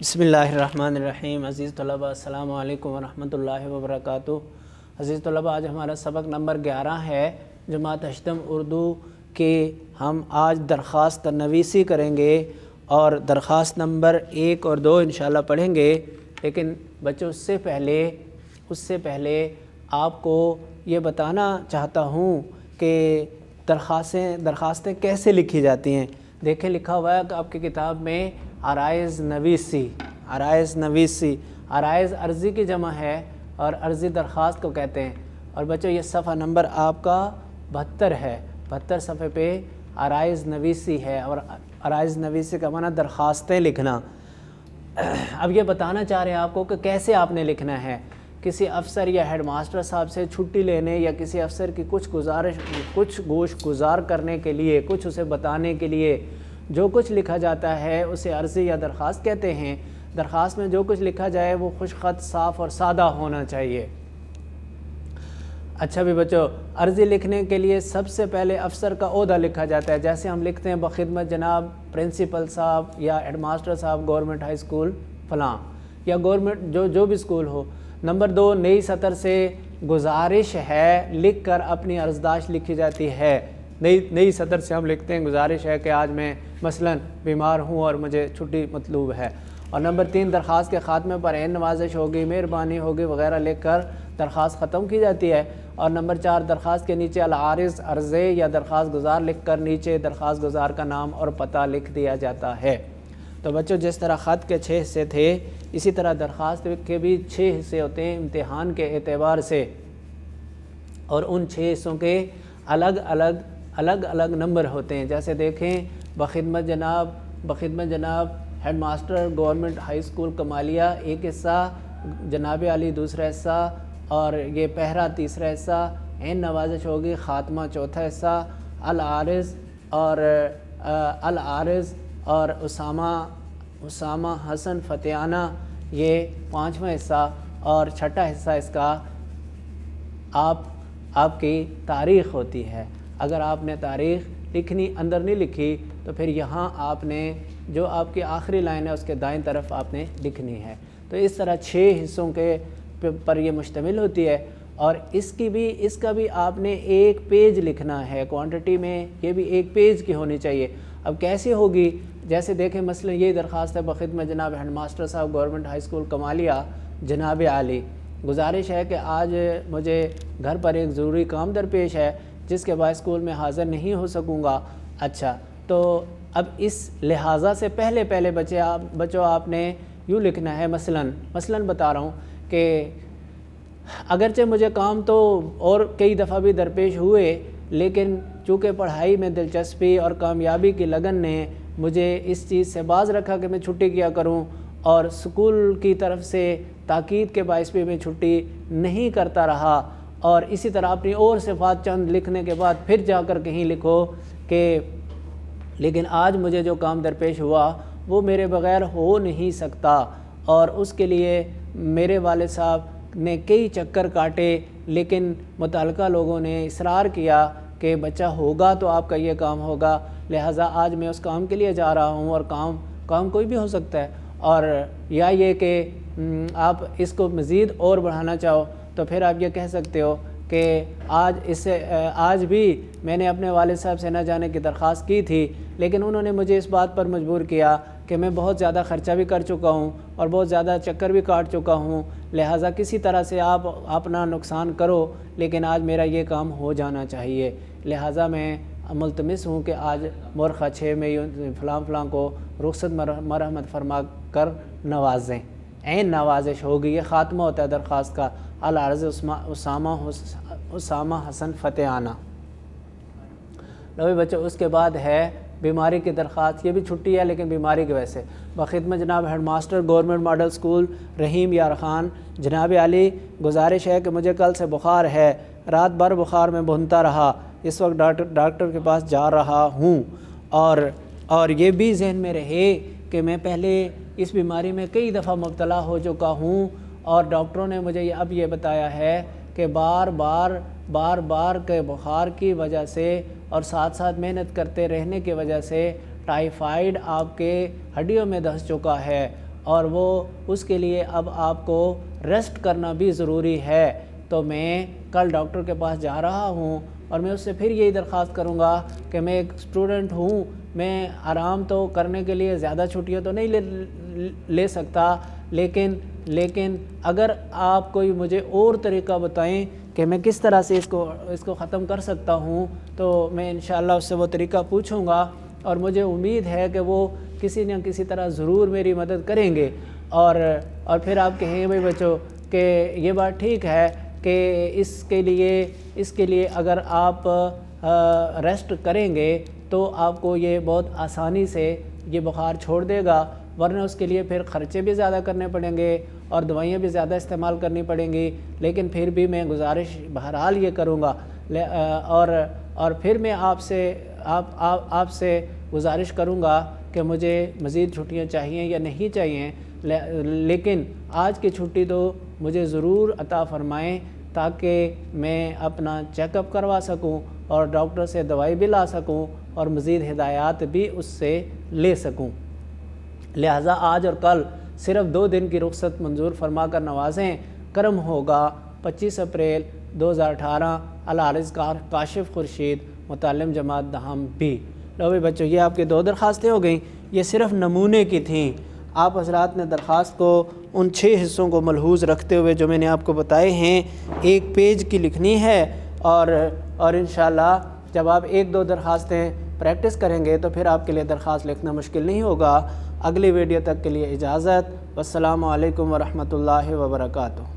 بسم اللہ الرحمن الرحیم۔ عزیز طلباء السلام علیکم ورحمۃ اللہ وبرکاتہ۔ عزیز طلباء، آج ہمارا سبق نمبر 11 ہے جماعت ہشتم اردو کے۔ ہم آج درخواست نویسی کریں گے اور درخواست نمبر 1 اور 2 انشاءاللہ پڑھیں گے، لیکن بچوں اس سے پہلے آپ کو یہ بتانا چاہتا ہوں کہ درخواستیں کیسے لکھی جاتی ہیں۔ دیکھیں لکھا ہوا ہے کہ آپ کی کتاب میں عرائض نویسی، عرائض عرضی کی جمع ہے اور عرضی درخواست کو کہتے ہیں۔ اور بچوں یہ صفحہ نمبر آپ کا 72 ہے، 72 صفحے پہ عرائض نویسی ہے، اور عرائض نویسی کا معنی درخواستیں لکھنا۔ اب یہ بتانا چاہ رہے ہیں آپ کو کہ کیسے آپ نے لکھنا ہے۔ کسی افسر یا ہیڈ ماسٹر صاحب سے چھٹی لینے یا کسی افسر کی کچھ گوش گزار کرنے کے لیے، کچھ اسے بتانے کے لیے جو کچھ لکھا جاتا ہے اسے عرضی یا درخواست کہتے ہیں۔ درخواست میں جو کچھ لکھا جائے وہ خوش خط، صاف اور سادہ ہونا چاہیے۔ اچھا بھی بچوں، عرضی لکھنے کے لیے سب سے پہلے افسر کا عہدہ لکھا جاتا ہے، جیسے ہم لکھتے ہیں بخدمت جناب پرنسپل صاحب یا ہیڈ ماسٹر صاحب گورنمنٹ ہائی اسکول فلاں، یا گورنمنٹ جو بھی اسکول ہو۔ نمبر 2، نئی سطر سے گزارش ہے لکھ کر اپنی عرضداشت لکھی جاتی ہے۔ نئی سطر سے ہم لکھتے ہیں گزارش ہے کہ آج میں مثلاً بیمار ہوں اور مجھے چھٹی مطلوب ہے۔ اور نمبر 3، درخواست کے خاتمے پر عین نوازش ہوگی، مہربانی ہوگی وغیرہ لکھ کر درخواست ختم کی جاتی ہے۔ اور نمبر 4، درخواست کے نیچے العارض عرضے یا درخواست گزار لکھ کر نیچے درخواست گزار کا نام اور پتہ لکھ دیا جاتا ہے۔ تو بچوں جس طرح خط کے 6 حصے تھے، اسی طرح درخواست کے بھی 6 حصے ہوتے ہیں امتحان کے اعتبار سے، اور ان 6 حصوں کے الگ الگ نمبر ہوتے ہیں۔ جیسے دیکھیں بخدمت جناب head master government high school Kamalia ایک حصہ، جناب علی دوسرا حصہ، اور یہ پہرا تیسرا حصہ، عین نوازش ہوگی خاتمہ چوتھا حصہ، العارض اور اسامہ حسن فتیانہ یہ 5واں حصہ، اور چھٹا حصہ اس کا آپ کی تاریخ ہوتی ہے۔ اگر آپ نے تاریخ لکھنی اندر نہیں لکھی تو پھر یہاں آپ نے جو آپ کی آخری لائن ہے اس کے دائیں طرف آپ نے لکھنی ہے۔ تو اس طرح 6 حصوں کے پر یہ مشتمل ہوتی ہے، اور اس کا بھی آپ نے 1 پیج لکھنا ہے۔ کوانٹٹی میں یہ بھی 1 پیج کی ہونی چاہیے۔ اب کیسے ہوگی؟ جیسے دیکھیں مثلا یہ درخواست ہے بخدمت جناب ہیڈ ماسٹر صاحب گورنمنٹ ہائی اسکول کمالیہ جناب عالی، گزارش ہے کہ آج مجھے گھر پر ایک ضروری کام درپیش ہے جس کے باعث اسکول میں حاضر نہیں ہو سکوں گا۔ اچھا، تو اب اس لہٰذا سے پہلے بچوں آپ نے یوں لکھنا ہے، مثلاً بتا رہا ہوں کہ اگرچہ مجھے کام تو اور کئی دفعہ بھی درپیش ہوئے، لیکن چونکہ پڑھائی میں دلچسپی اور کامیابی کی لگن نے مجھے اس چیز سے باز رکھا کہ میں چھٹی کیا کروں، اور اسکول کی طرف سے تاکید کے باعث بھی میں چھٹی نہیں کرتا رہا۔ اور اسی طرح اپنی اور صفات چند لکھنے کے بعد پھر جا کر کہیں لکھو کہ لیکن آج مجھے جو کام درپیش ہوا وہ میرے بغیر ہو نہیں سکتا، اور اس کے لیے میرے والد صاحب نے کئی چکر کاٹے، لیکن متعلقہ لوگوں نے اصرار کیا کہ بچہ ہوگا تو آپ کا یہ کام ہوگا، لہٰذا آج میں اس کام کے لیے جا رہا ہوں۔ اور کام کوئی بھی ہو سکتا ہے، اور یا یہ کہ آپ اس کو مزید اور بڑھانا چاہو تو پھر آپ یہ کہہ سکتے ہو کہ آج بھی میں نے اپنے والد صاحب سے نہ جانے کی درخواست کی تھی، لیکن انہوں نے مجھے اس بات پر مجبور کیا کہ میں بہت زیادہ خرچہ بھی کر چکا ہوں اور بہت زیادہ چکر بھی کاٹ چکا ہوں، لہٰذا کسی طرح سے آپ اپنا نقصان کرو، لیکن آج میرا یہ کام ہو جانا چاہیے، لہٰذا میں ملتمس ہوں کہ آج مورخہ 6 میں فلاں کو رخصت مرحمت فرما کر نوازیں۔ عین نوازش ہوگی، یہ خاتمہ ہوتا ہے درخواست کا، العرض اسامہ حسن فتیانہ۔ لو بچوں، اس کے بعد ہے بیماری کی درخواست۔ یہ بھی چھٹی ہے لیکن بیماری کی وجہ سے۔ بخدمت جناب head master government model school Rahim Yar Khan جناب علی، گزارش ہے کہ مجھے کل سے بخار ہے، رات بھر بخار میں بھونتا رہا، اس وقت ڈاکٹر کے پاس جا رہا ہوں، اور یہ بھی ذہن میں رہے کہ میں پہلے اس بیماری میں کئی دفعہ مبتلا ہو چکا ہوں، اور ڈاکٹروں نے مجھے اب یہ بتایا ہے کہ بار بار کے بخار کی وجہ سے اور ساتھ محنت کرتے رہنے کی وجہ سے ٹائیفائیڈ آپ کے ہڈیوں میں دھس چکا ہے، اور وہ اس کے لیے اب آپ کو ریسٹ کرنا بھی ضروری ہے۔ تو میں کل ڈاکٹر کے پاس جا رہا ہوں اور میں اس سے پھر یہی درخواست کروں گا کہ میں ایک اسٹوڈنٹ ہوں، میں آرام تو کرنے کے لیے زیادہ چھٹیاں تو نہیں لے سکتا، لیکن اگر آپ کوئی مجھے اور طریقہ بتائیں کہ میں کس طرح سے اس کو ختم کر سکتا ہوں، تو میں انشاءاللہ اس سے وہ طریقہ پوچھوں گا، اور مجھے امید ہے کہ وہ کسی نہ کسی طرح ضرور میری مدد کریں گے۔ اور پھر آپ کہیں گے بھائی بچوں کہ یہ بات ٹھیک ہے کہ اس کے لیے اگر آپ ریسٹ کریں گے تو آپ کو یہ بہت آسانی سے یہ بخار چھوڑ دے گا، ورنہ اس کے لیے پھر خرچے بھی زیادہ کرنے پڑیں گے اور دوائیاں بھی زیادہ استعمال کرنی پڑیں گی۔ لیکن پھر بھی میں گزارش بہرحال یہ کروں گا، اور پھر میں آپ سے گزارش کروں گا کہ مجھے مزید چھٹیاں چاہیے یا نہیں چاہیے، لیکن آج کی چھٹی تو مجھے ضرور عطا فرمائیں تاکہ میں اپنا چیک اپ کروا سکوں اور ڈاکٹر سے دوائی بھی لا سکوں اور مزید ہدایات بھی اس سے لے سکوں۔ لہٰذا آج اور کل صرف 2 دن کی رخصت منظور فرما کر نوازیں۔ کرم ہوگا 25 اپریل 2018 العارض کاشف خورشید متعلم جماعت دہام بی۔ لو بھائی بچوں، یہ آپ کی 2 درخواستیں ہو گئیں، یہ صرف نمونے کی تھیں۔ آپ حضرات نے درخواست کو ان 6 حصوں کو ملحوظ رکھتے ہوئے جو میں نے آپ کو بتائے ہیں 1 پیج کی لکھنی ہے، اور انشاءاللہ جب آپ 1-2 درخواستیں پریکٹس کریں گے تو پھر آپ کے لیے درخواست لکھنا مشکل نہیں ہوگا۔ اگلی ویڈیو تک کے لیے اجازت۔ والسلام علیکم ورحمۃ اللہ وبرکاتہ۔